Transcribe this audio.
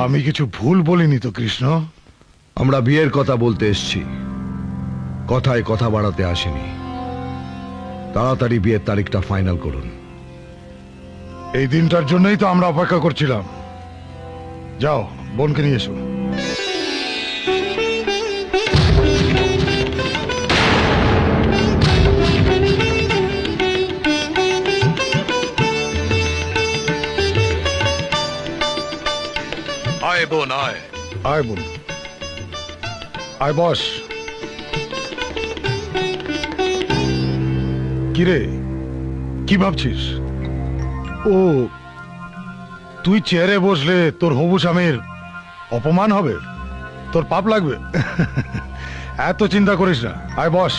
আমি কিছু ভুল বলিনি তো কৃষ্ণ। আমরা বিয়ের কথা বলতে এসেছি, কথায় কথা বাড়াতে আসিনি। তাড়াতাড়ি বিয়ের তারিখটা ফাইনাল করুন। এই দিনটার জন্যই তো আমরা অপেক্ষা করছিলাম। যাও, বোনকে নিয়ে এসো। আয় বোন আয়। আয় বোন, আয় বস। কিরে, কি ভাবছিস? ও, তুই চেয়ারে বসলে তোর হবু স্বামীর অপমান হবে, তোর পাপ লাগবে। এত চিন্তা করিস না, আয় বস।